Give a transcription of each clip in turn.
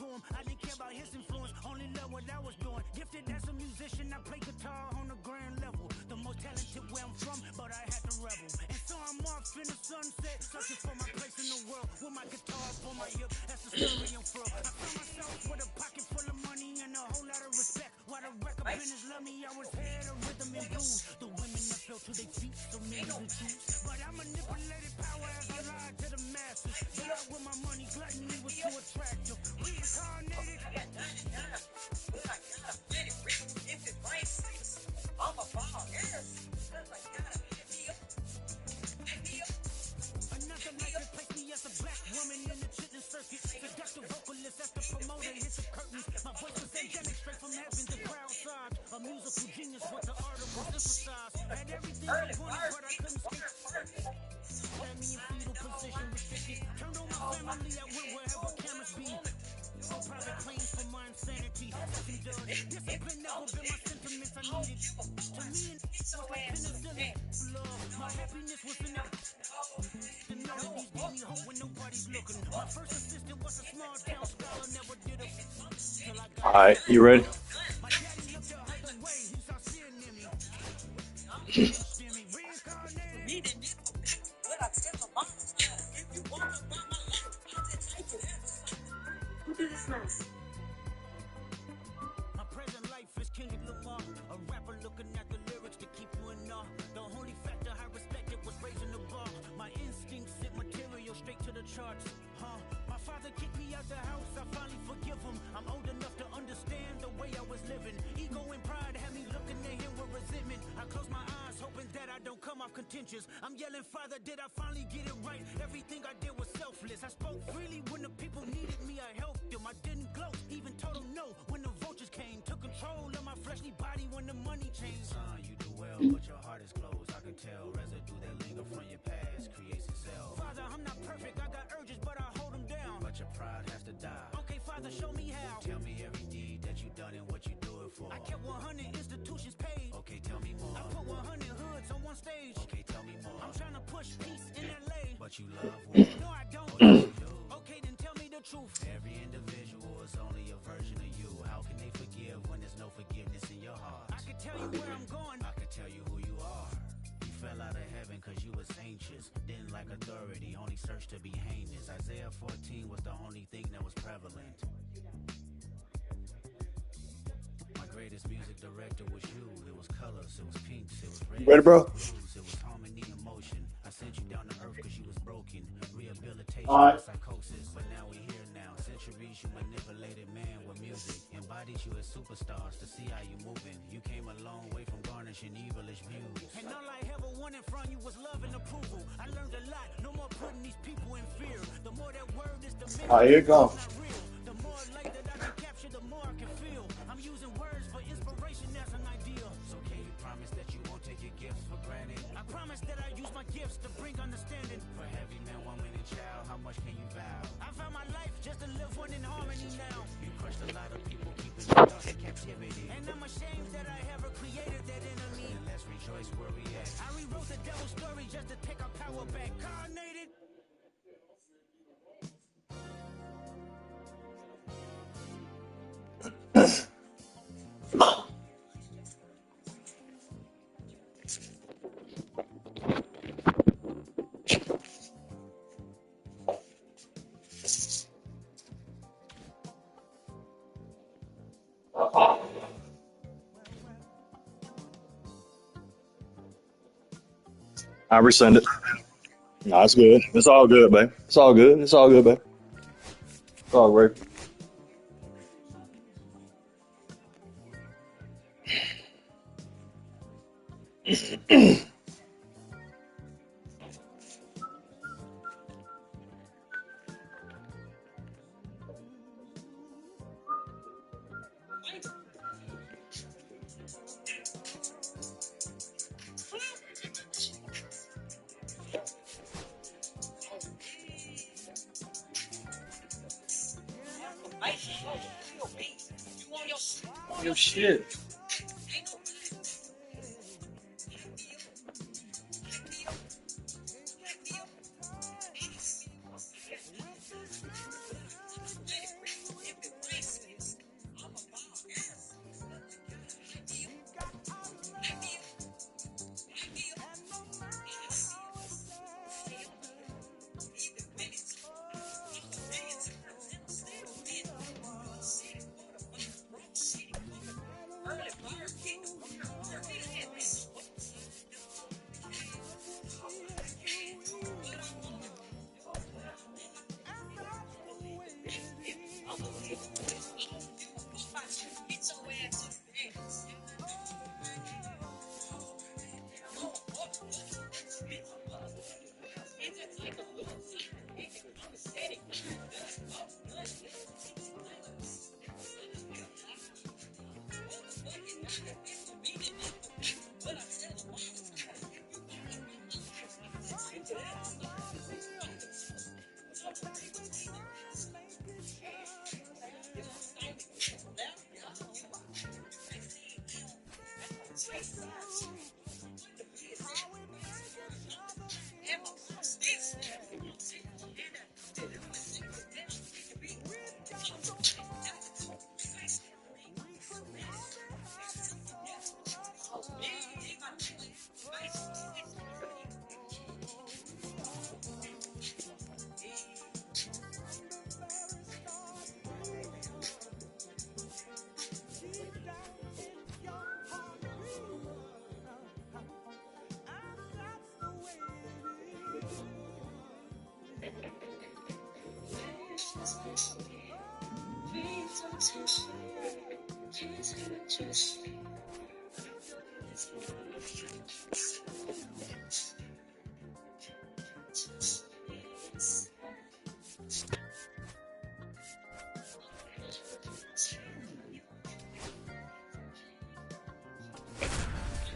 him. I didn't care about his influence, only love what I was doing. Gifted as a musician, I play guitar on the grand level. The most talented where I'm from, but I had to rebel. And so I'm off in the sunset, searching for my place in the world. With my guitar for my hip, that's the story I'm from. I found myself with a pocket full of money and a whole lot of respect. While the record business loved me, I was head of rhythm and blues. The women that fell to their feet, so many to choose. But I manipulated power as I lied to the masses. God with my money, gluttony was too attractive. Reincarnated. Another night replaced me as a black woman in the chitlin circuit. Seductive vocalist as the promoter hit the curtains. My voice was angelic, straight from heaven, the crowd sobbed. A musical genius, what the art was emphasized. Had everything I wanted, but I couldn't speak. Had me in fetal position, restricted. Turned on my family, I went wherever cameras be. No private claims for my insanity. Discipline never been my sentiments I needed. To me, it was like penicillin. Love, my happiness was in that. The melodies gave me hope when nobody's looking. My first assistant was a small town scholar, never did a till I got. All right, you ready? My daddy looked the other way, he saw sin in me. Reincarnated. Who did this mess? My present life is Kendrick Lamar, a rapper looking at the lyrics to keep you in awe. The only factor I respected was raising the bar. My instincts sent material straight to the charts. My father kicked me out the house, I finally forgive him. I'm old enough to understand the way I was living. Ego and pride had me looking at him with resentment. I close my eyes, hoping that I don't come off contentious. I'm yelling, Father, did I finally get it right? Everything I did was selfless. I spoke freely when the people needed me, I helped them. I didn't gloat, even told them no when the vultures came. Took control of my fleshly body when the money changed. Son, you do well, but your heart is closed. I can tell residue that linger from your past creates itself. Father, I'm not perfect, I got urges, but I hold them down. But your pride has to die. Okay, Father, show me how. Tell me every deed that you done and what you do it for. I kept 100 institutions paid. Okay, tell me more. I put 100 hoods on one stage. Okay, tell me more. I'm trying to push peace in LA. But you love war. No, I don't. Oh, yes, you do. Okay, then tell me the truth. Every individual is only a version of you. How can they forgive when there's no forgiveness in your heart? I can tell you where I'm going. I can tell you who you are. You fell out of heaven cause you was anxious. Didn't like authority, only searched to be heinous. Isaiah 14 was the only thing that was prevalent. My greatest music director was you. It was colors, it was pinks, it was red. You ready, bro? It was harmony and emotion. I sent you down to earth cause you was broken. Rehabilitation, All right. psychosis. But now we here now. Centuries you manipulated man with music. Embodied you as superstars to see how you moving. You came a long way from garnishing evilish views. And all I ever wanted from you was love and approval. I learned a lot. No more putting these people in fear. The more that word is the All right, here it comes. not real. The more light that I can capture, the more I can feel. I'm using words for inspiration as an ideal. So can you promise that you won't take your gifts for granted? I promise that I use my gifts to bring understanding. For heavy man, woman, and child, how much can you vow? I found my life just to live one in harmony now. You crushed a lot of people, keeping them thoughts in captivity. And I'm ashamed that I ever created that enemy. And let's rejoice where we at. I rewrote the devil's story just to take our power back. Carnated. I resend it. No, it's good. It's all good, babe. It's all good. It's all good, babe. It's all right. Your shit.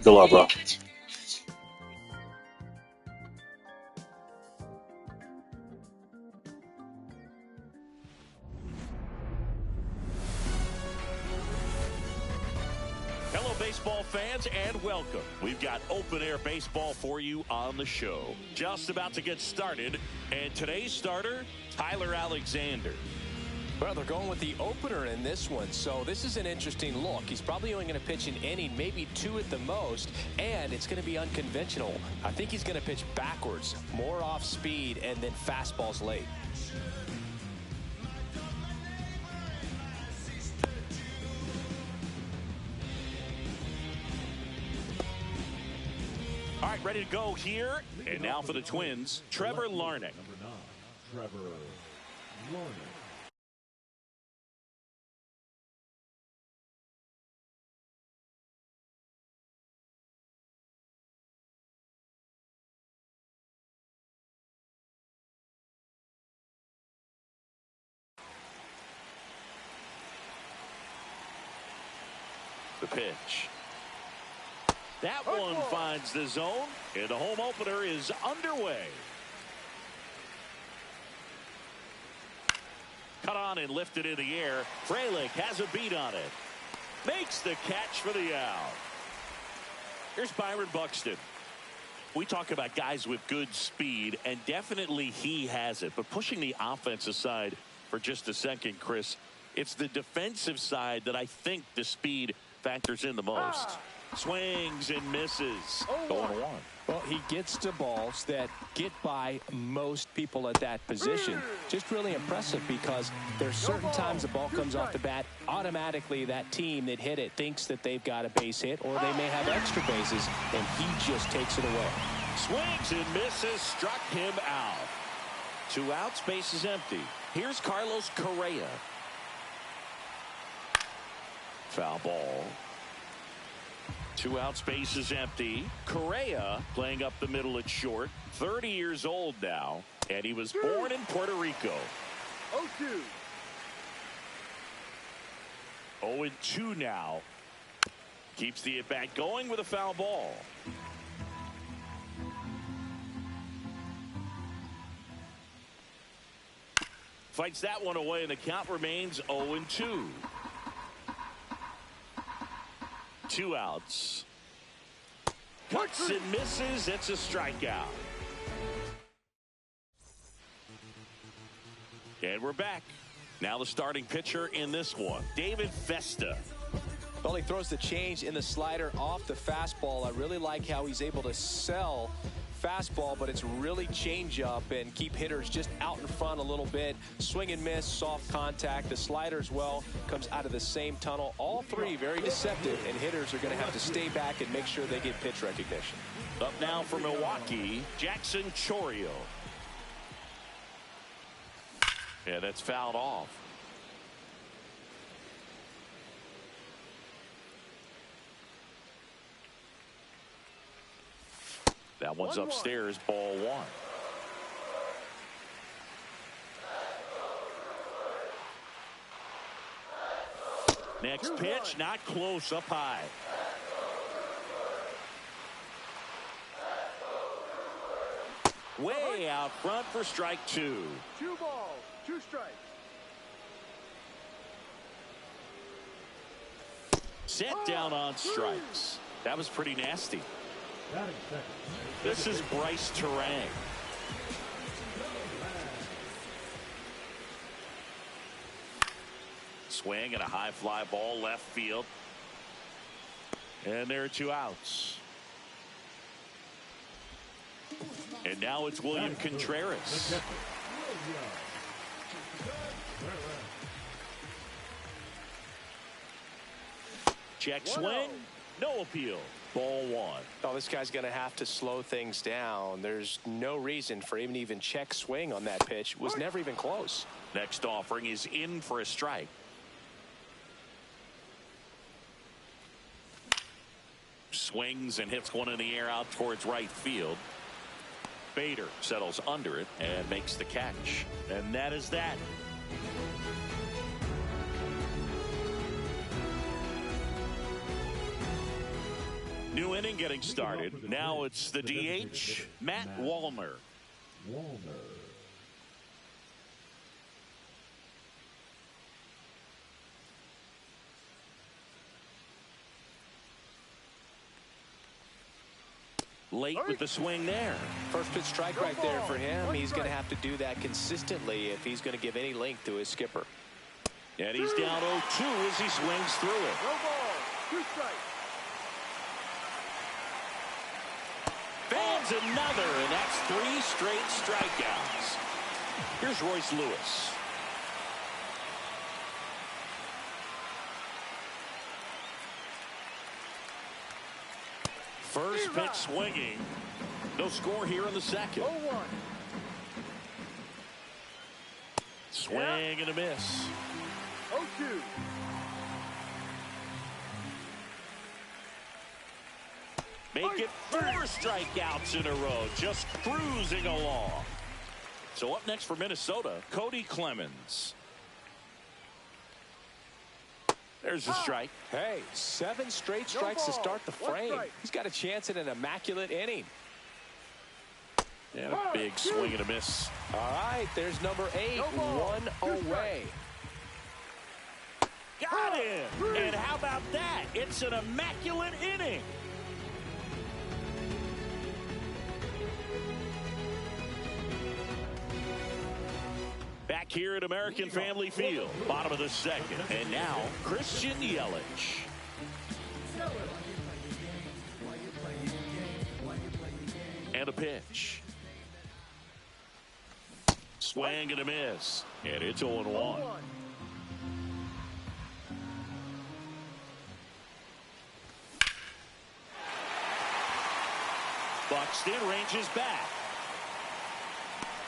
Good luck, bro. Hello, baseball fans, and welcome. We've got open-air baseball for you on the show. Just about to get started, and today's starter, Tyler Alexander. Well, they're going with the opener in this one, so this is an interesting look. He's probably only going to pitch an inning, maybe 2 at the most, and it's going to be unconventional. I think he's going to pitch backwards, more off speed, and then fastballs late. All right, ready to go here. And now for the Twins, Trevor Larnach. Trevor Larnach. The pitch. That one finds the zone, and the home opener is underway. Cut on and lifted in the air. Frelick has a beat on it. Makes the catch for the out. Here's Byron Buxton. We talk about guys with good speed, and definitely he has it. But pushing the offense aside for just a second, Chris, it's the defensive side that I think the speed factors in the most. Swings and misses. 0-1. Well, he gets to balls that get by most people at that position. Just really impressive because there's certain times the ball comes off the bat, automatically that team that hit it thinks that they've got a base hit or they may have extra bases, and he just takes it away. Swings and misses, struck him out. 2 outs, base is empty. Here's Carlos Correa. Foul ball. 2 outs, base is empty. Correa playing up the middle at short. 30 years old now, and he was born in Puerto Rico. 0-2 now. Keeps the at-bat going with a foul ball. Fights that one away, and the count remains 0-2. 2 outs. Cuts and misses. It's a strikeout. And we're back. Now the starting pitcher in this one, David Vesta. Well, he throws the change in the slider off the fastball. I really like how he's able to sell fastball, but it's really change up and keep hitters just out in front a little bit. Swing and miss, soft contact. The slider as well comes out of the same tunnel. All three very deceptive, and hitters are going to have to stay back and make sure they get pitch recognition. Up now for Milwaukee, Jackson Chourio. Yeah, that's fouled off. That one's upstairs, ball 1. Next pitch, not close, up high. Way out front for strike 2. 2 balls, 2 strikes. Set down on strikes. That was pretty nasty. This is Bryce Terang. Swing and a high fly ball left field. And there are 2 outs. And now it's William Contreras. Check swing. No appeal. Ball 1. Oh, this guy's going to have to slow things down. There's no reason for him to even check swing on that pitch. Was never even close. Next offering is in for a strike. Swings and hits one in the air out towards right field. Bader settles under it and makes the catch. And that is that. New inning getting started. Now it's the DH, Matt Wallner. Late with the swing there. First pitch strike right there for him. He's going to have to do that consistently if he's going to give any length to his skipper. And he's down 0-2 as he swings through it. No ball. 2 strikes. Fans another, and that's 3 straight strikeouts. Here's Royce Lewis. First pitch swinging. No score here in the second. 0-1. Swing and a miss. 0-2. Make it 4 strikeouts in a row, just cruising along. So up next for Minnesota, Cody Clemens. There's a strike. Hey, 7 straight strikes to start the frame. He's got a chance at an immaculate inning. And a big swing and a miss. All right, there's number 8, 1 away. Got him! And how about that? It's an immaculate inning. Back here at American Family Field, bottom of the second. And now, Christian Yelich. And a pitch. Swing and a miss. And it's 0-1. Buxton ranges back.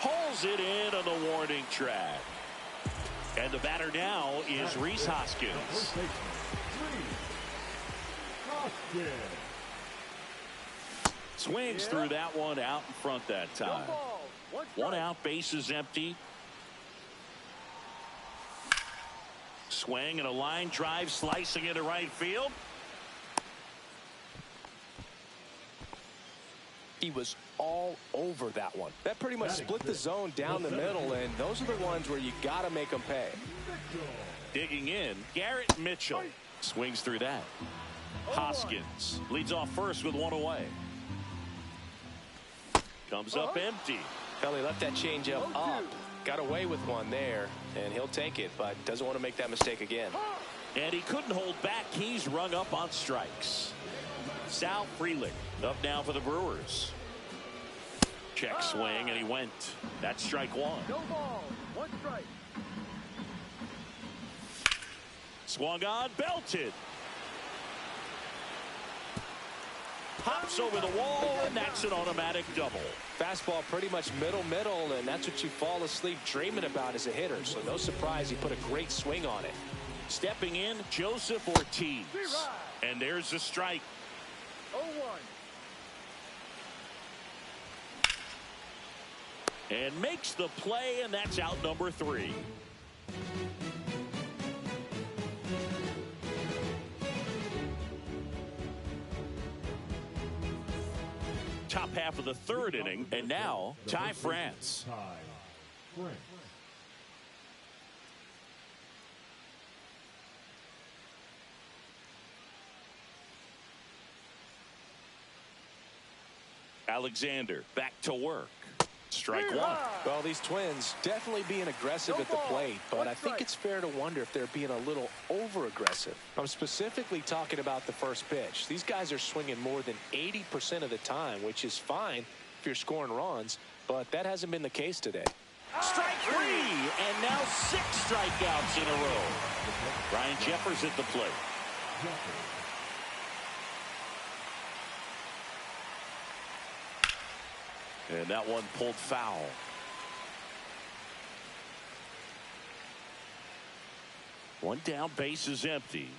Pulls it in on the warning track. And the batter now is Rhys Hoskins. Swings through that one out in front that time. 1 out, bases empty. Swing and a line drive slicing into right field. He was all over that one. That pretty much split the zone down the middle, and those are the ones where you got to make them pay. Digging in, Garrett Mitchell swings through that. Hoskins leads off first with 1 away. Comes up empty. Well, he left that changeup up. Got away with one there, and he'll take it, but doesn't want to make that mistake again. And he couldn't hold back. He's rung up on strikes. Sal Frelick up now for the Brewers. Check swing, and he went. That's strike 1. No ball. 1 strike. Swung on, belted. Pops over the wall, and that's an automatic double. Fastball pretty much middle, and that's what you fall asleep dreaming about as a hitter. So no surprise he put a great swing on it. Stepping in, Joseph Ortiz. And there's the strike. 0-1. And makes the play, and that's out number 3. Top half of the 3rd inning, and now Ty France. Alexander back to work. Strike 1. Well, these Twins definitely being aggressive at the plate, but I think it's fair to wonder if they're being a little over-aggressive. I'm specifically talking about the first pitch. These guys are swinging more than 80% of the time, which is fine if you're scoring runs, but that hasn't been the case today. Strike 3, and now 6 strikeouts in a row. Ryan Jeffers at the plate. And that one pulled foul. One down, base is empty.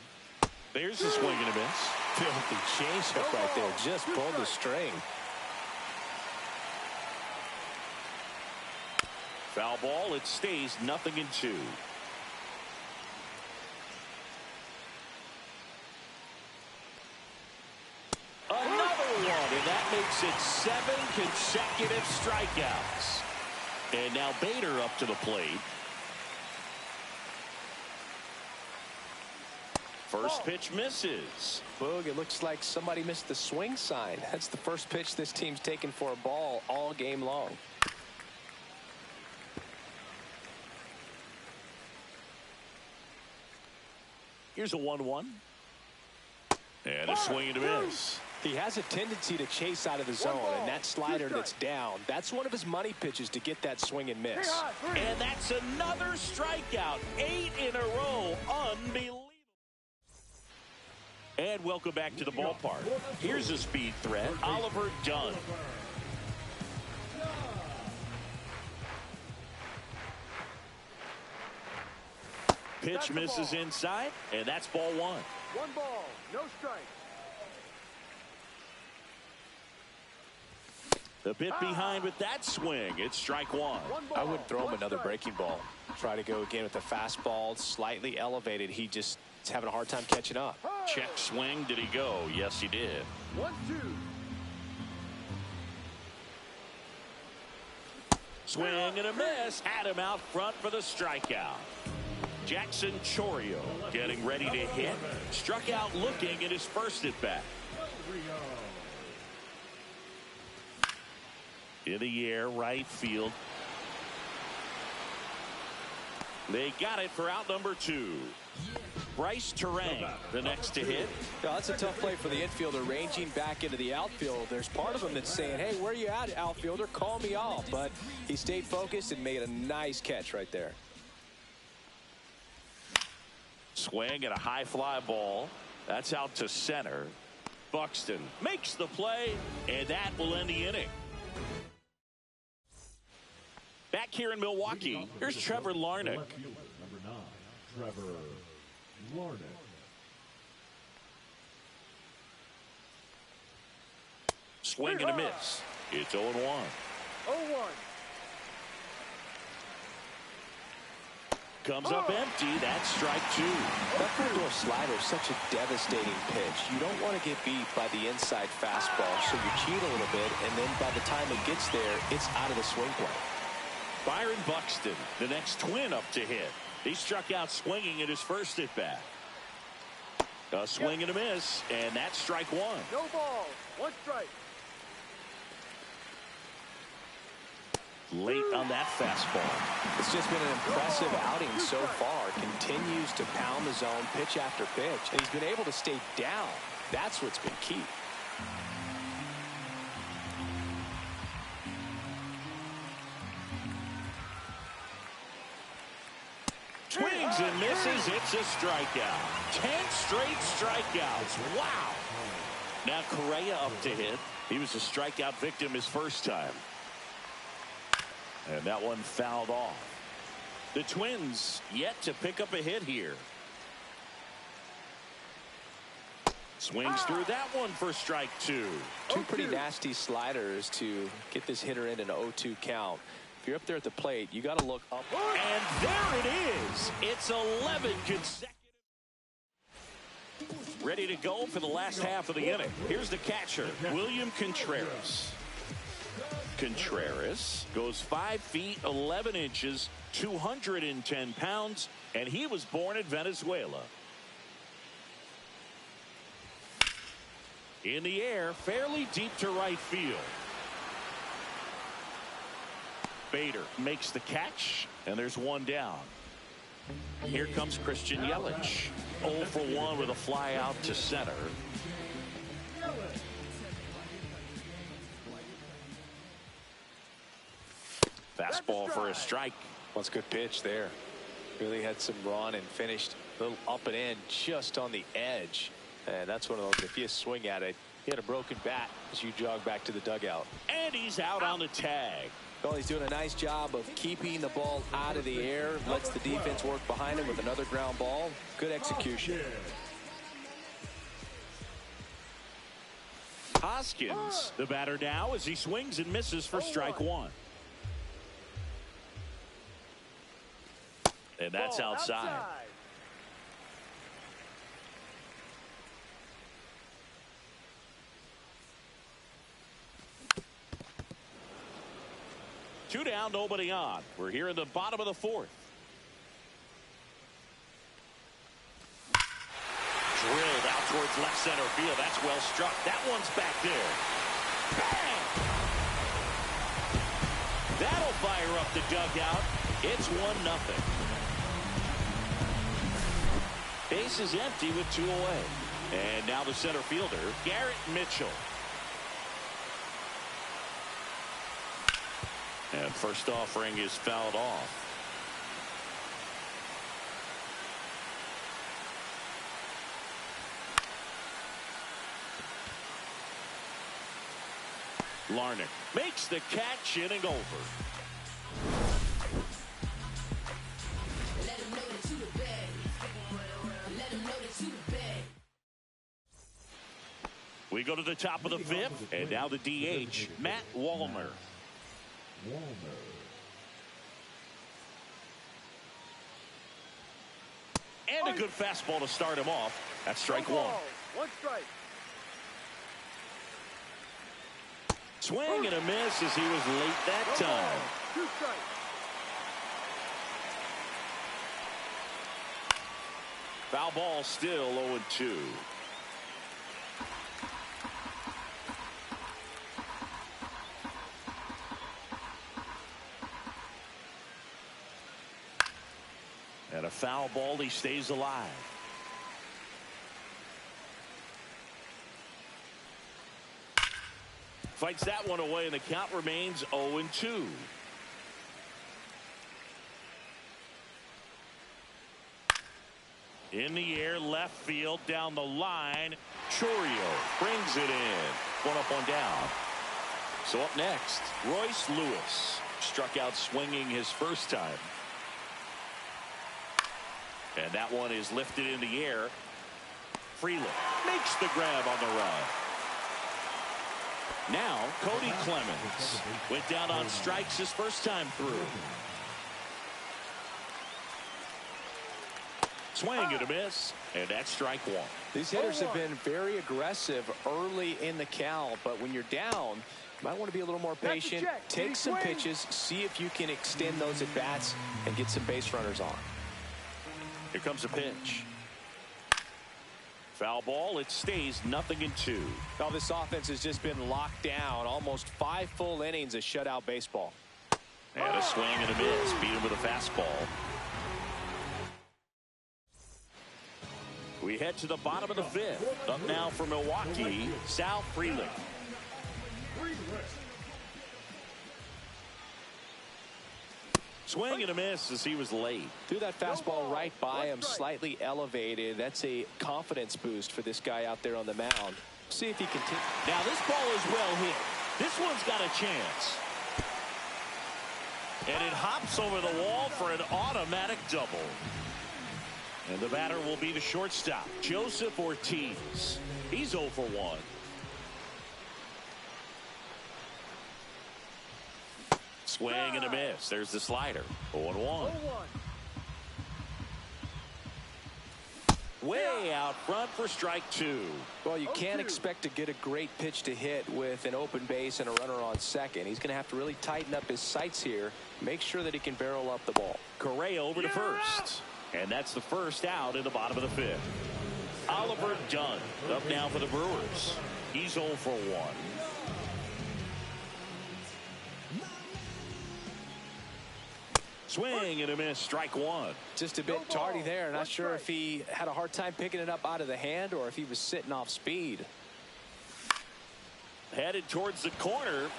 There's a swing and a miss. Filthy changeup right there. Just pulled the string. Foul ball. It stays 0-2. Another one, and that makes it 7 consecutive strikeouts. And now Bader up to the plate. First pitch misses. Boog, it looks like somebody missed the swing sign. That's the first pitch this team's taken for a ball all game long. Here's a 1-1. And a swing and a miss. He has a tendency to chase out of the zone, and that slider that's down, that's one of his money pitches to get that swing and miss. And that's another strikeout. 8 in a row. Unbelievable. And welcome back to the ballpark. Here's a speed threat, Oliver Dunn. Pitch misses inside, and that's ball 1. 1 ball, no strike. The bit behind with that swing. It's strike 1. I wouldn't throw him another breaking ball. Try to go again with the fastball, slightly elevated. He just is having a hard time catching up. Check swing. Did he go? Yes, he did. 1-2. Swing and a miss. Had him out front for the strikeout. Jackson Chourio getting ready to hit. Struck out looking at his first at bat. In the air, right field. They got it for out number 2. Bryce Terang, the next to hit. Yeah, that's a tough play for the infielder, ranging back into the outfield. There's part of him that's saying, hey, where you at, outfielder? Call me off. But he stayed focused and made a nice catch right there. Swing and a high fly ball. That's out to center. Buxton makes the play, and that will end the inning. Back here in Milwaukee, here's Trevor Larnach. Number 9, Trevor Larnach. Swing and a miss. It's 0-1. 0-1. Comes up empty. That's strike 2. That four-door slider is such a devastating pitch. You don't want to get beat by the inside fastball, so you cheat a little bit, and then by the time it gets there, it's out of the swing plane. Byron Buxton, the next Twin up to hit. He struck out swinging at his first at bat. A swing and a miss, and that's strike 1. No ball, 1 strike. Late on that fastball. It's just been an impressive outing so far. Continues to pound the zone pitch after pitch, and he's been able to stay down. That's what's been key. Swings and misses. It's a strikeout. 10 straight strikeouts. Wow. Now Correa up to hit. He was a strikeout victim his first time. And that one fouled off. The Twins yet to pick up a hit here. Swings through that one for strike 2. Two pretty nasty sliders to get this hitter in an 0-2 count. If you're up there at the plate, you got to look up. And there it is. It's 11 consecutive. Ready to go for the last half of the inning. Here's the catcher, William Contreras. Contreras goes 5 feet 11 inches, 210 pounds, and he was born in Venezuela. In the air, fairly deep to right field. Bader makes the catch, and there's one down. Here comes Christian Yelich. 0 for 1 with a fly out to center. Fastball for a strike. Well, it's a good pitch there. Really had some run and finished a little up and in just on the edge. And that's one of those, if you swing at it, you had a broken bat as you jog back to the dugout. And he's out on the tag. Well, he's doing a nice job of keeping the ball out of the air. Lets the defense work behind him with another ground ball. Good execution. Hoskins, the batter now, as he swings and misses for strike one. And that's outside. Two down, nobody on. We're here in the bottom of the fourth. Drilled out towards left center field. That's well struck. That one's back there. Bang! That'll fire up the dugout. It's 1-0. Base is empty with 2 away. And now the center fielder, Garrett Mitchell. And first offering is fouled off. Larnach makes the catch, inning over. We go to the top of the fifth, and now the DH, Matt Wallner. And a good fastball to start him off. That's strike one. 1 strike. Swing and a miss as he was late that time. 2 strikes. Foul ball, still 0-2. And a foul ball, he stays alive. Fights that one away, and the count remains 0-2. In the air, left field, down the line. Chourio brings it in. 1 up, 1 down. So up next, Royce Lewis. Struck out swinging his first time. And that one is lifted in the air. Freeland makes the grab on the run. Now, Cody Clemens went down on strikes his first time through. Swing and a miss, and that's strike one. These hitters have been very aggressive early in the count, but when you're down, you might want to be a little more patient. Take some pitches, see if you can extend those at bats and get some base runners on. Here comes a pitch. Foul ball. It stays 0-2. Now this offense has just been locked down. Almost 5 full innings of shutout baseball. And a swing and a miss. Beat him with a fastball. We head to the bottom of the fifth. Up now for Milwaukee, Sal Freeland. Swing and a miss as he was late. Threw that fastball right by him, slightly elevated. That's a confidence boost for this guy out there on the mound. See if he can. Now this ball is well hit. This one's got a chance. And it hops over the wall for an automatic double. And the batter will be the shortstop, Joseph Ortiz. He's 0 for 1. Swing and a miss. There's the slider. 0-1. Way out front for strike two. Well, you can't expect to get a great pitch to hit with an open base and a runner on second. He's going to have to really tighten up his sights here. Make sure that he can barrel up the ball. Correa over to first. And that's the first out in the bottom of the fifth. Oliver Dunn up now for the Brewers. He's 0 for 1. Swing and a miss, strike one. Just a bit tardy there. Not sure if he had a hard time picking it up out of the hand or if he was sitting off speed. Headed towards the corner.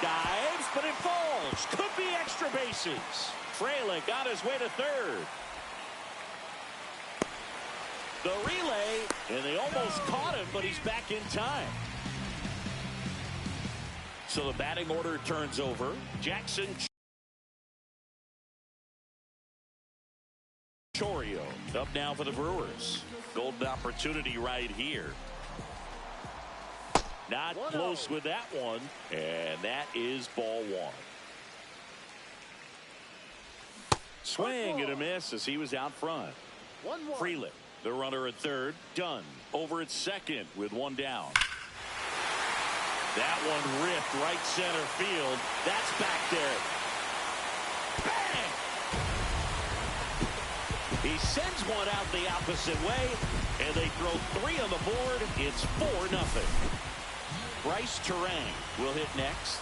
Dives, but it falls. Could be extra bases. Frelick got his way to third. The relay, and they almost caught him, but he's back in time. So the batting order turns over. Jackson Chourio up now for the Brewers. Golden opportunity right here. Not close with that one, and that is ball one. Swing and a miss as he was out front. Freeland, the runner at third, done. Over at second with one down. That one ripped right center field. That's back there. Bang! He sends one out the opposite way, and they throw 3 on the board. It's 4-0. Bryce Terang will hit next.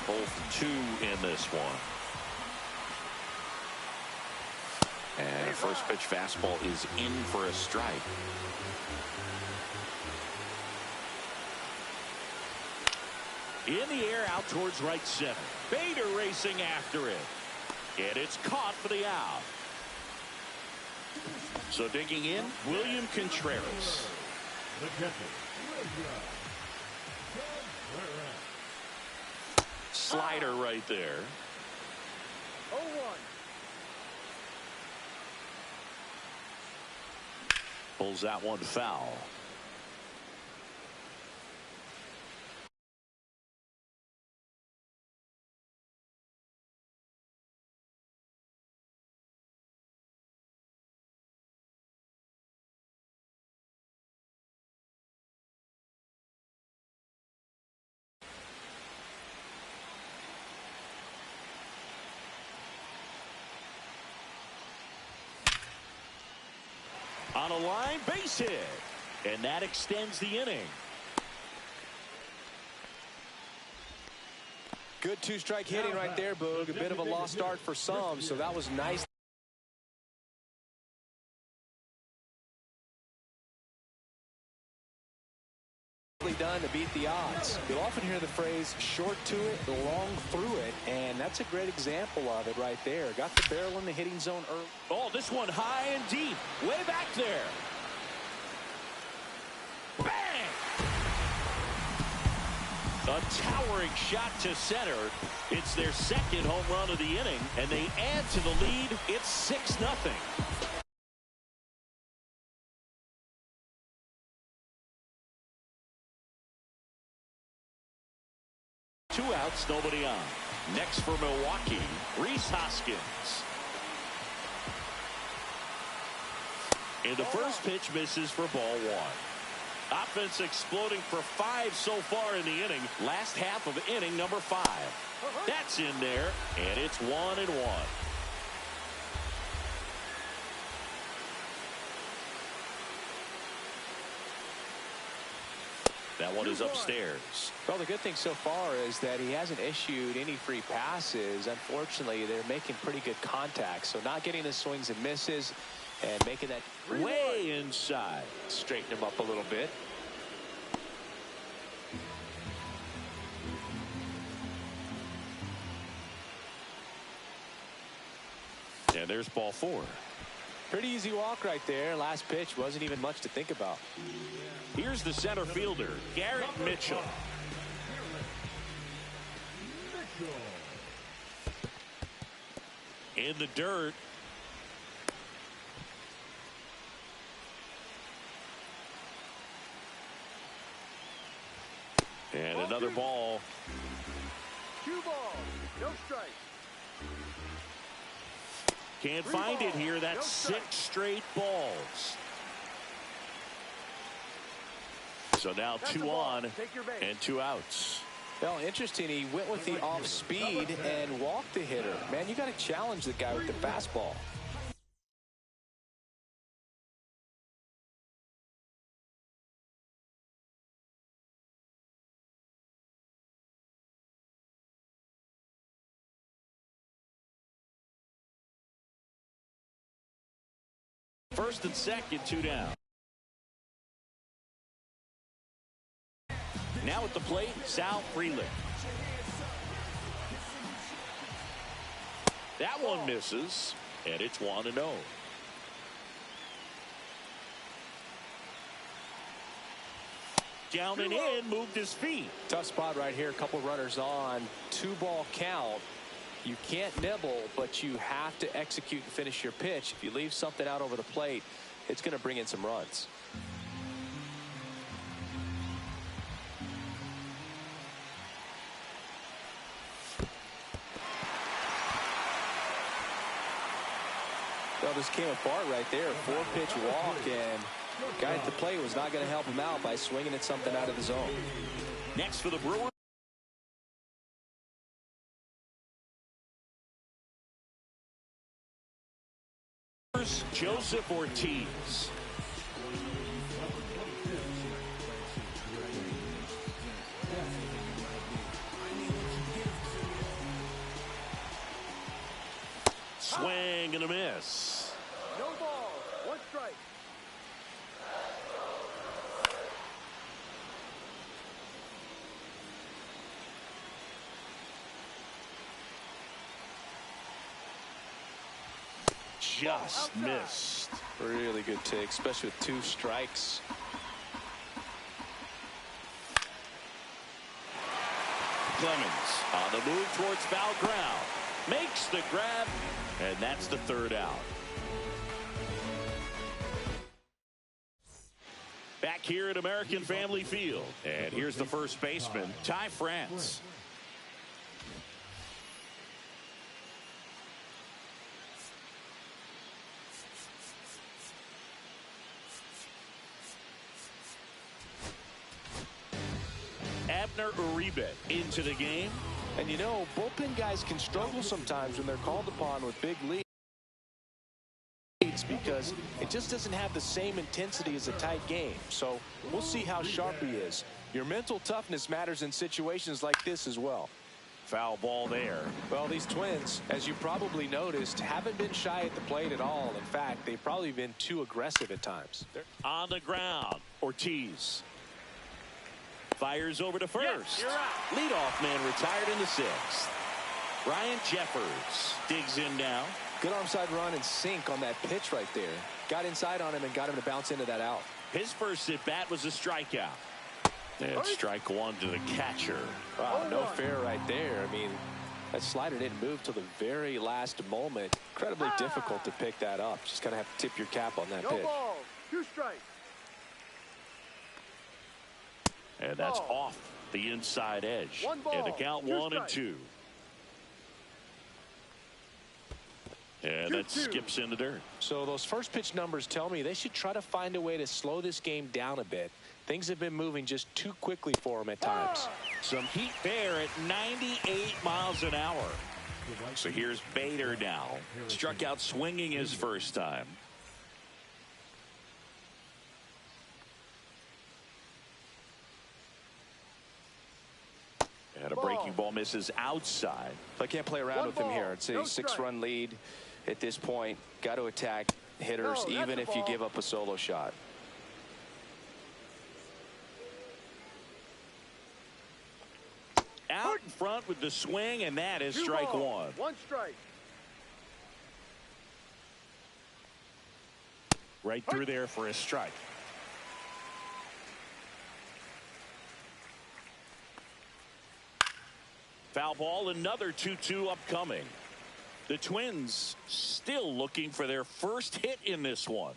Both 2 in this one. And a first pitch fastball is in for a strike. In the air out towards right center. Bader racing after it. And it's caught for the out. So digging in, William Contreras. Slider right there. 0-1. Pulls that one foul. On a line base hit, and that extends the inning. Good 2-strike hitting right there, Boog. A bit of a lost start for some, so that was nice. Done to beat the odds. You'll often hear the phrase short to it, long through it, and that's a great example of it right there. Got the barrel in the hitting zone early. Oh, this one high and deep, way back there. Bang! A towering shot to center. It's their second home run of the inning, and they add to the lead. It's 6-0. 2 outs, nobody on. Next for Milwaukee, Rhys Hoskins. And the first pitch misses for ball 1. Offense exploding for 5 so far in the inning. Last half of inning number 5. That's in there, and it's 1-1. That one is upstairs. Well, the good thing so far is that he hasn't issued any free passes. Unfortunately, they're making pretty good contact. So not getting the swings and misses and making that way inside. Straighten him up a little bit. And there's ball 4. Pretty easy walk right there. Last pitch wasn't even much to think about. Here's the center fielder, Garrett Mitchell. In the dirt. And another ball. 2 balls, no strikes. Can't find it here. That's 6 straight balls. So now 2 on and 2 outs. Well, interesting. He went with the off speed and walked the hitter. Man, you got to challenge the guy with the fastball. First and second, 2 down. Now at the plate, Sal Freeland. That one misses, and it's 1-0. Down and in, moved his feet. Tough spot right here. A couple runners on. 2-ball count. You can't nibble, but you have to execute and finish your pitch. If you leave something out over the plate, it's going to bring in some runs. Well, this came apart right there. 4-pitch walk, and guy at the plate was not going to help him out by swinging at something out of the zone. Next for the Brewers, Joseph Ortiz. Swing and a miss. No ball. 1 strike. Just missed. Really good take, especially with 2 strikes. Clemens on the move towards foul ground. Makes the grab, and that's the 3rd out. Back here at American Family Field. And here's the first baseman, Ty France. Abner Uribe into the game. And you know, bullpen guys can struggle sometimes when they're called upon with big leads because it just doesn't have the same intensity as a tight game. So we'll see how sharp he is. Your mental toughness matters in situations like this as well. Foul ball there. Well, these Twins, as you probably noticed, haven't been shy at the plate at all. In fact, they've probably been too aggressive at times. On the ground, Ortiz. Fires over to first. You're out. Leadoff man retired in the 6th. Ryan Jeffers digs in now. Good onside run and sink on that pitch right there. Got inside on him and got him to bounce into that out. His first at bat was a strikeout. And strike 1 to the catcher. Wow, no fair right there. I mean, that slider didn't move till the very last moment. Incredibly difficult to pick that up. Just kind of have to tip your cap on that No pitch. ball. 2 strikes. And that's off the inside edge. 1 ball, And the count 2 1 and 2. And that 2-2. skips in the dirt. So those first pitch numbers tell me they should try to find a way to slow this game down a bit. Things have been moving just too quickly for them at times. Some heat there at 98 miles an hour. So here's Bader now. Struck out swinging his first time. And a breaking ball misses outside. I can't play around 1 with him ball, here. It's a no 6-run lead at this point. Got to attack hitters No, that's even a if you ball. give up a solo shot. Out in front with the swing, and that is 2 strike balls, 1. 1 strike. Right through there for a strike. Foul ball, another 2-2 upcoming. The Twins still looking for their first hit in this one.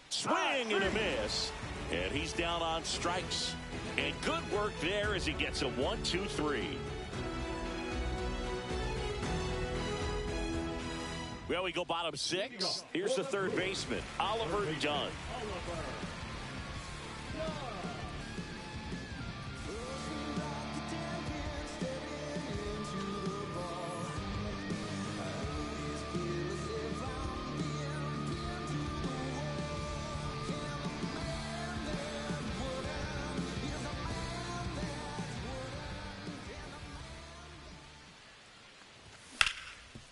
Swing and a miss. And he's down on strikes. And good work there as he gets a 1-2-3. Well, we go bottom 6. Here's the third baseman, Oliver Dunn.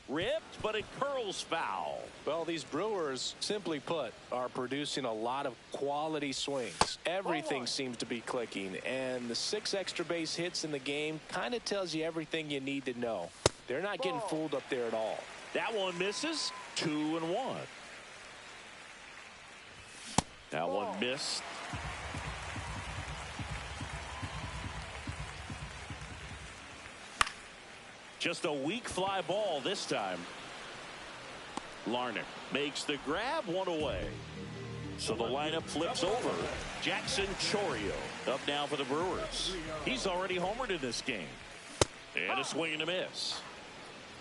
Ripped, but it curls foul. Well, these Brewers, simply put, are producing a lot of quality swings. Everything seems to be clicking, and the 6 extra base hits in the game kind of tells you everything you need to know. They're not getting fooled up there at all. That one misses. 2-1. That one missed. Just a weak fly ball this time. Larnach makes the grab, 1 away. So the lineup flips over. Jackson Chourio up now for the Brewers. He's already homered in this game. And a swing and a miss.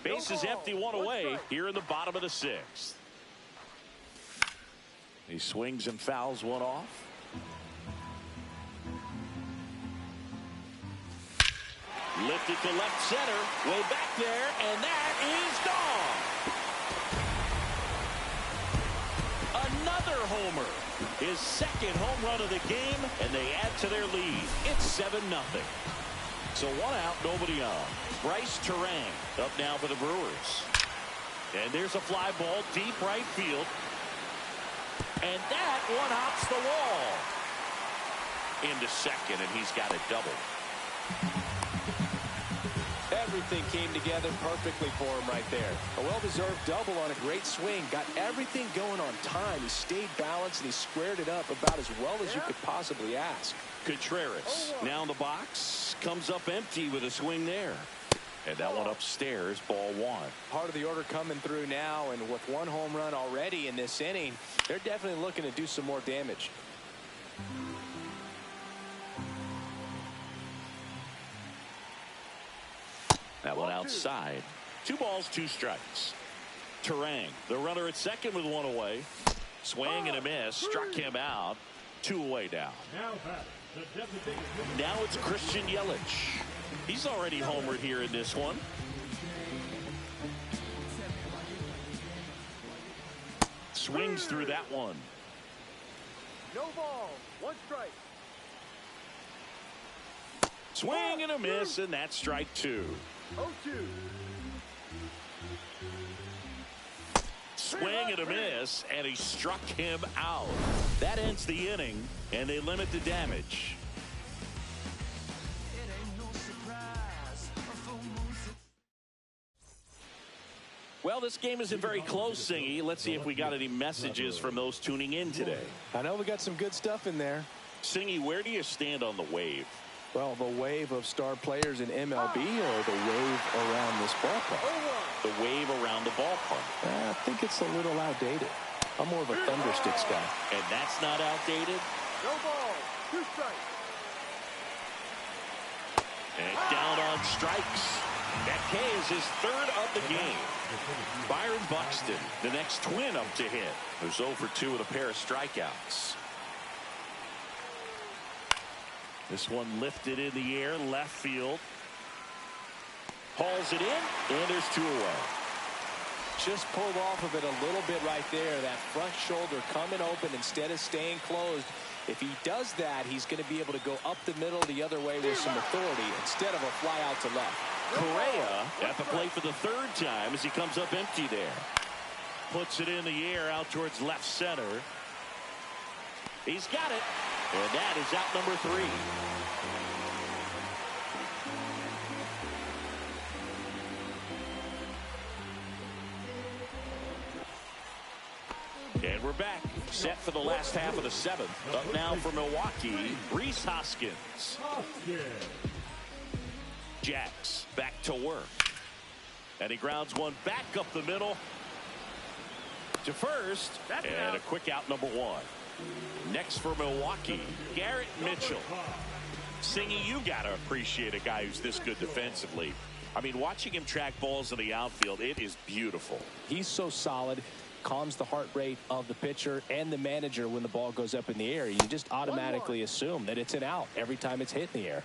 Base is empty, 1 away here in the bottom of the 6th. He swings and fouls one off. Lifted to left center, way back there, and that is gone. Another homer. His second home run of the game, and they add to their lead. It's 7-0. So one out, nobody on. Bryce Terang up now for the Brewers. And there's a fly ball deep right field. And that one hops the wall. Into second, and he's got it double. Everything came together perfectly for him right there. A well-deserved double on a great swing. Got everything going on time. He stayed balanced, and he squared it up about as well as you could possibly ask. Contreras now in the box. Comes up empty with a swing there. And that one upstairs, ball one. Part of the order coming through now, and with one home run already in this inning, they're definitely looking to do some more damage. That one outside. 2 balls, 2 strikes. Terang, the runner at second with one away. Swing and a miss. Struck him out. 2 away now. Now it's Christian Yelich. He's already homered here in this one. Swings through that one. No ball. 1 strike. Swing and a miss, and that's strike 2. 0-2. Swing and a miss, and he struck him out. That ends the inning, and they limit the damage. Well, this game isn't very close, Singy. Let's see if we got any messages from those tuning in today. I know we got some good stuff in there. Singy, where do you stand on the wave? Well, the wave of star players in MLB or the wave around this ballpark? The wave around the ballpark. I think it's a little outdated. I'm more of a thundersticks guy. And that's not outdated? No ball. 2 strikes. And down on strikes. That K is his 3rd of the game. Byron Buxton, the next twin up to hit. Who's 0 for 2 with a pair of strikeouts. This one lifted in the air, left field. Hauls it in, and there's 2 away. Just pulled off of it a little bit right there. That front shoulder coming open instead of staying closed. If he does that, he's going to be able to go up the middle the other way with some authority instead of a fly out to left. Correa at the plate for the 3rd time as he comes up empty there. Puts it in the air out towards left center. He's got it. And that is out number 3. And we're back. Set for the last half of the 7th. Up now for Milwaukee, Rhys Hoskins. Jacks back to work. And he grounds one back up the middle to first. And a quick out, number 1. Next for Milwaukee, Garrett Mitchell. Singy, you got to appreciate a guy who's this good defensively. I mean, watching him track balls in the outfield, it is beautiful. He's so solid, calms the heart rate of the pitcher and the manager when the ball goes up in the air. You just automatically assume that it's an out every time it's hit in the air.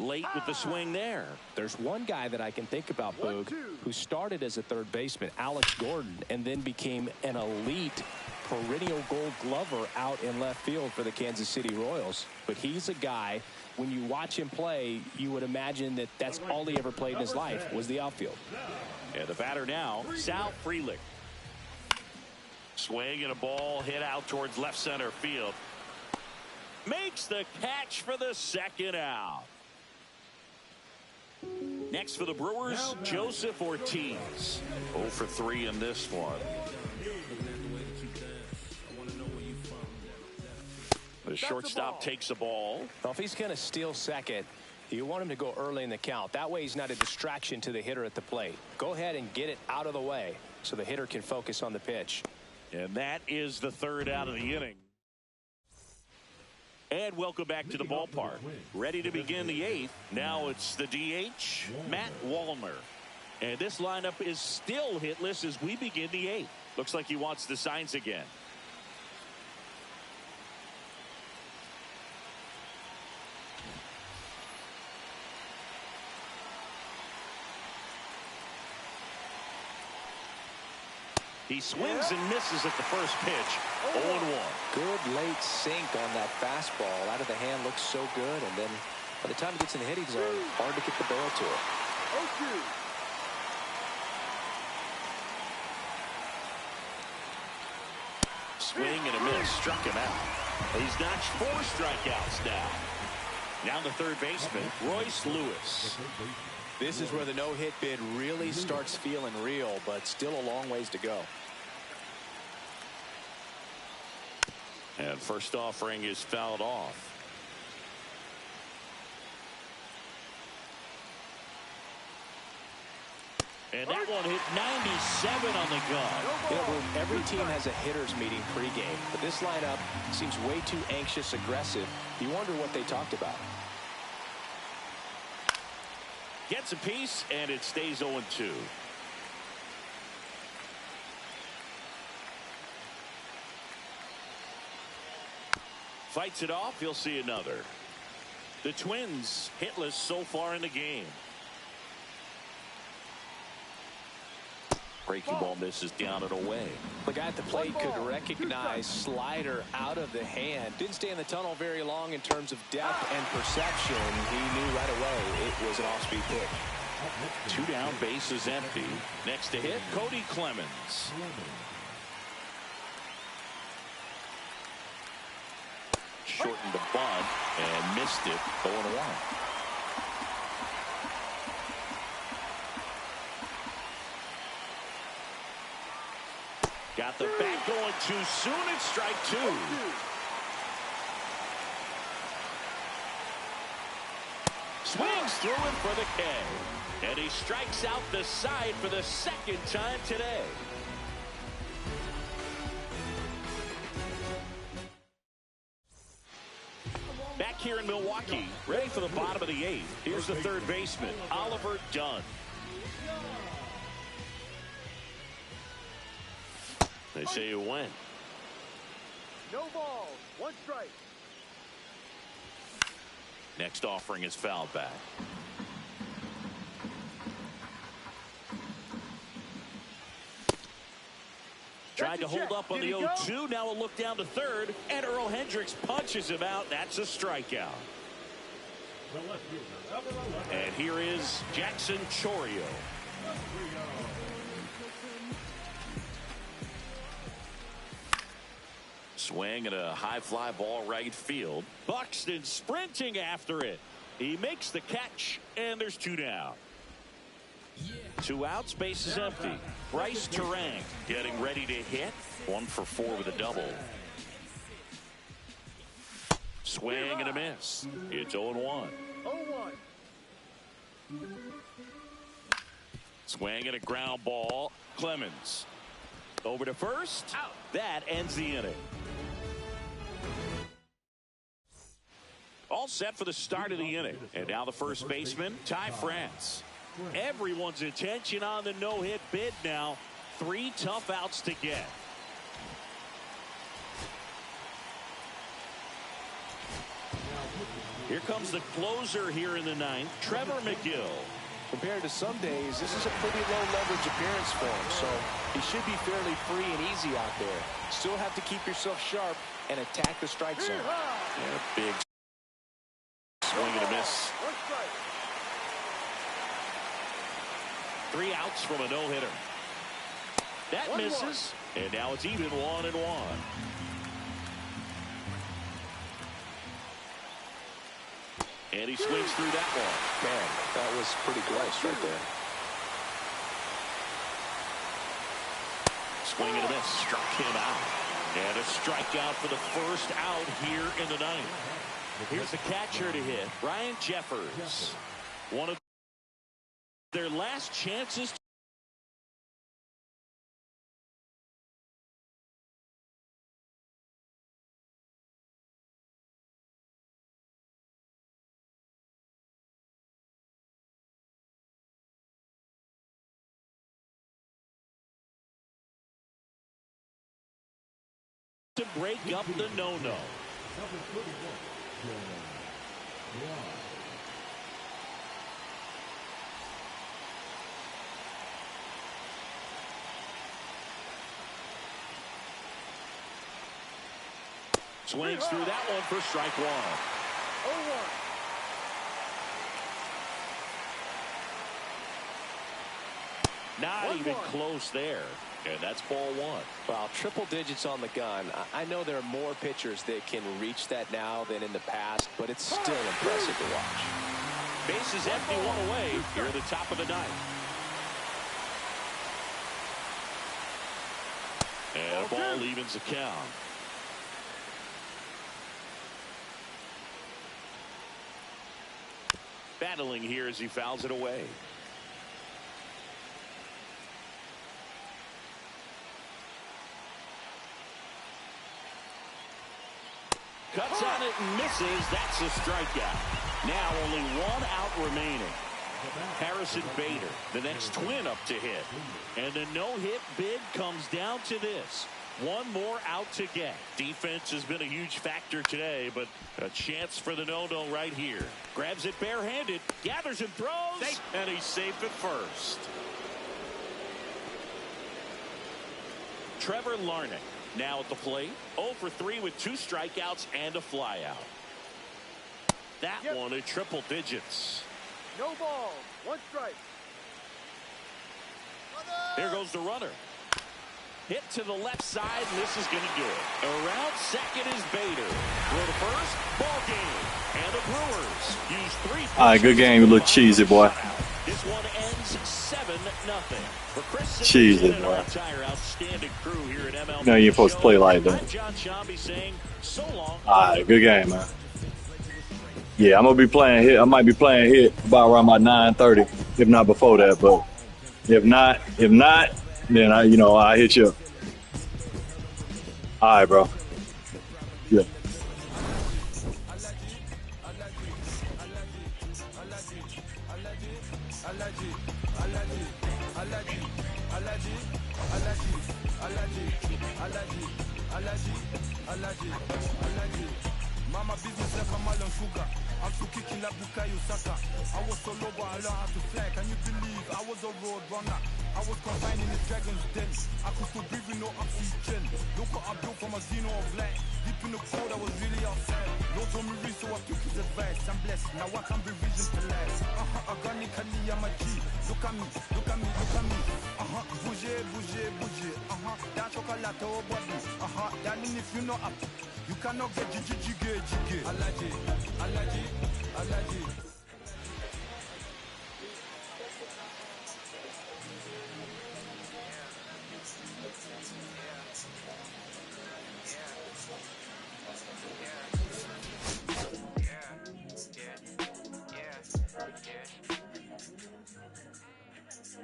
Late with the swing there. There's one guy that I can think about, Boog, who started as a 3rd baseman, Alex Gordon, and then became an elite perennial Gold Glover out in left field for the Kansas City Royals. But he's a guy, when you watch him play, you would imagine that that's all he ever played in his life was the outfield. And the batter now, Sal Frelick. Swing and a ball hit out towards left center field. Makes the catch for the 2nd out. Next for the Brewers, Joseph Ortiz. 0 for 3 in this one. The shortstop takes the ball. Well, if he's going to steal second, you want him to go early in the count. That way he's not a distraction to the hitter at the plate. Go ahead and get it out of the way so the hitter can focus on the pitch. And that is the 3rd out of the inning. And welcome back to the ballpark. Ready to begin the 8th. Now it's the DH, Matt Wallner. And this lineup is still hitless as we begin the 8th. Looks like he wants the signs again. He swings and misses at the first pitch. 0-1. Good late sink on that fastball. Out of the hand, looks so good. And then by the time it gets in the hitting zone, hard to get the barrel to it. 0-2. Swing and a miss. Struck him out. He's notched 4 strikeouts now. Now the third baseman, Royce Lewis. This is where the no-hit bid really starts feeling real, but still a long ways to go. And first offering is fouled off. And that one hit 97 on the gun. You know, every team has a hitters meeting pregame, but this lineup seems way too anxious, aggressive. You wonder what they talked about. Gets a piece, and it stays 0-2. Fights it off. He'll see another. The Twins hitless so far in the game. Breaking ball misses down and away. The guy at the plate could recognize slider out of the hand. Didn't stay in the tunnel very long in terms of depth and perception. He knew right away it was an off-speed pitch. 2 down, bases empty. Next to hit, Cody Clemens. Shortened the bunt and missed it. 0-1. Got the bat going too soon. It's strike 2. Swings through him for the K. And he strikes out the side for the second time today. Back here in Milwaukee, ready for the bottom of the 8th. Here's the third baseman, Oliver Dunn. They say you win. No balls. 1 strike. Next offering is fouled back. Tried to hold up on the 0-2. Now a look down to third. And Earl Hendricks punches him out. That's a strikeout. And here is Jackson Chourio. Swing and a high fly ball right field. Buxton sprinting after it. He makes the catch, and there's 2 down. 2 outs, base is empty. Bryce Terang getting ready to hit. 1 for 4 with a double. Swing and a miss. It's 0-1. 0-1. Swing and a ground ball. Clemens over to first. Out. That ends the inning. All set for the start of the inning. And now the first baseman, Ty France. Everyone's attention on the no-hit bid now. 3 tough outs to get. Here comes the closer here in the 9th, Trevor McGill. Compared to some days, this is a pretty low leverage appearance for him, so he should be fairly free and easy out there. Still have to keep yourself sharp and attack the strike zone. Yeah, big swing and a miss. 1 strike. 3 outs from a no-hitter. That misses, and now it's even 1-1. And he swings through that one. Man, that was pretty close right there. Swing and a miss. Struck him out. And a strikeout for the first out here in the 9th. Here's the catcher to hit, Ryan Jeffers. One of their last chances to break up the no-no. Number 31, Gm1. Swings through that one for strike one. 0-1. Not even close there. And that's ball one. Wow, triple digits on the gun. I know there are more pitchers that can reach that now than in the past, but it's still impressive to watch. Bases empty, one away here at the top of the ninth. And a ball evens the count. Battling here as he fouls it away. Cuts on it and misses. That's a strikeout. Now only one out remaining. Harrison Bader, the next twin up to hit. And the no-hit bid comes down to this. One more out to get. Defense has been a huge factor today, but a chance for the no-no right here. Grabs it barehanded, gathers and throws, and he's safe at first. Trevor Larnach now at the plate. 0 for 3 with 2 strikeouts and a flyout. That one in triple digits. No ball. 1 strike. There goes the runner. Hit to the left side, and this is going to do it. Around second is Bader. Throw to first, ball game. And the Brewers use 3. All right, good game. You look cheesy, boy. This one ends 7-0. For Chris Cheesy, and boy. our entire outstanding crew here at MLB No, you're supposed to play like that. I'm John Shambi saying so long. All right, good game, man. Yeah, I'm gonna be playing hit. I might be playing hit about around my 9:30, if not before that. But if not, then I hit you up. All right, bro. Yeah. Mama business like a melon sugar. I'm still kicking like Bukayo Saka. I was so low, but I learned how to fly. Can you believe I was a road runner? I was confined in the dragon's den. I could still breathe with no oxygen. Look what I built from a xeno of light. Deep in the cold, I was really outside. Lord told me read, so I took his advice. I'm blessed, now I can be vision to life. Organically, I'm a G. Look at me, look at me, look at me. Bouger, bouger, bouger. That chocolate or body. Darling, if you know up, you cannot get jiggy. Allergy, allergy, allergy.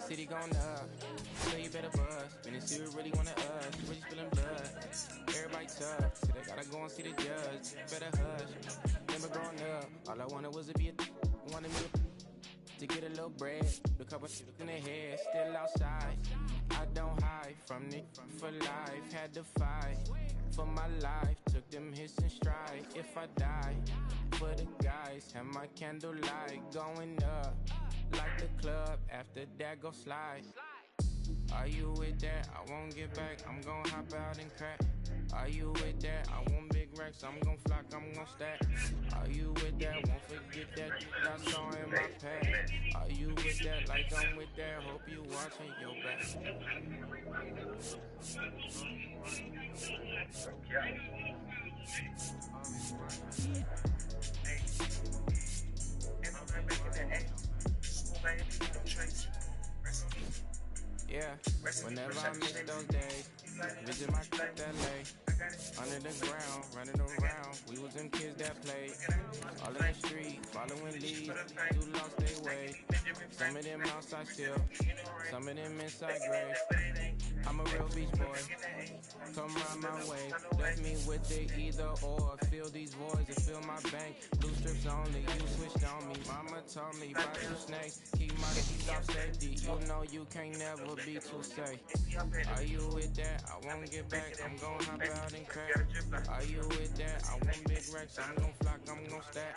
City going up, so you better buzz. When it's you really wanna you really spilling blood. Everybody tough, so they gotta go and see the judge. Better hush. Remember growing up, all I wanted was to be wanted me to get a little bread. The couple shit in their head, still outside. I don't hide from it for life. Had to fight for my life. Took them hits in stride. If I die, for the guys, have my candlelight going up. Like the club, after that go slide. Are you with that? I won't get back, I'm gon' hop out and crack. Are you with that? I want big racks, I'm gon' flock, I'm gon' stack. Are you with that? Won't forget that I saw in my past. Are you with that? Like I'm with that, hope you watching your back. Yeah, whenever I miss those days, visit my crib LA. Under the ground, running around, we was them kids that played. All in the street, following leads, who lost their way. Some of them outside still, some of them inside grave. I'm a real beach boy, come round my way. Left me with the either or, fill these voids and fill my bank. Blue strips only, you switched on me. Mama mama told me about you snakes. Keep my keys off safety. You know you can't never be too safe. Are you with that? I won't get back. I'm gon' hop out and crack. Are you with that? I want big racks. I'm gon' flock. I'm gon' stack.